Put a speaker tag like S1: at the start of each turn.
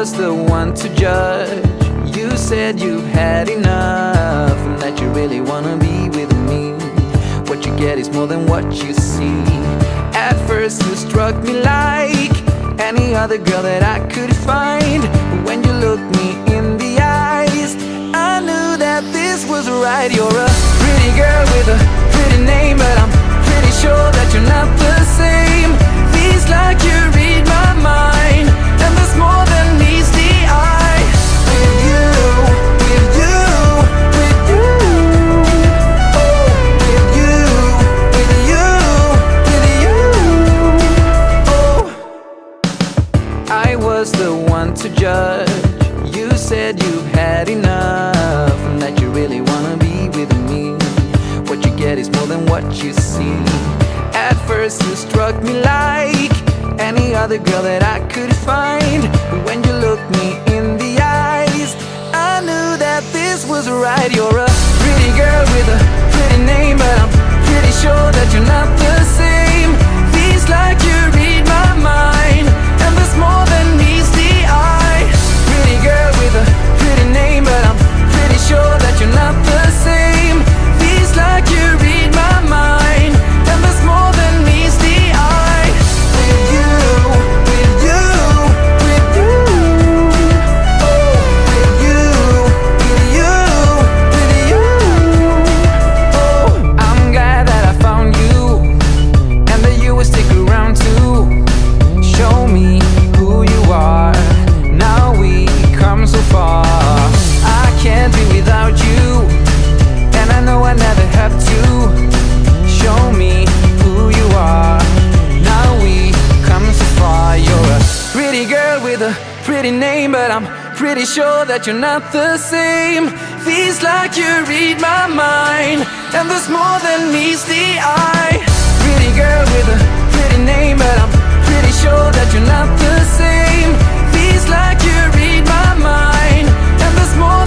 S1: was the one to judge. You said you've had enough and that you really wanna be with me. What you get is more than what you see. At first you struck me like any other girl that I could find. But when you looked me in the eyes, I knew that this was right. You're a pretty girl with a pretty name, but I'm pretty sure that you're not the same. Feels like you read my mind, and there's more than meets the eye. With you, with you, with you. Oh, with you, with you, with you. Oh, I was the one to judge. You said you've had enough and that you really wanna be with me. What you get is more than what you see. At first you struck me like any other girl that I could find. But when you looked me in the eyes, I knew that this was right. You're a pretty girl with a pretty name, but I'm pretty sure that you're not the same. Feels like you read my mind, and there's more than meets the eye. Pretty girl with a pretty name, but I'm pretty sure that you're not the same. Feels like you read my mind, and there's more than meets the eye. With you, with you, with you. Oh, with you, with you, with you. Oh, I'm glad that I found you, and that you will stick around too. Show me who you are. Now we come so far. I can't be without you, and I know I never have to. Show me who you are. Now we come so far. You're a pretty girl with a pretty name, but I'm pretty sure that you're not the same. Feels like you read my mind, and there's more than meets the eye. Pretty girl with a pretty name, but I'm pretty sure that you're not the same. Feels like you read my mind, and there's more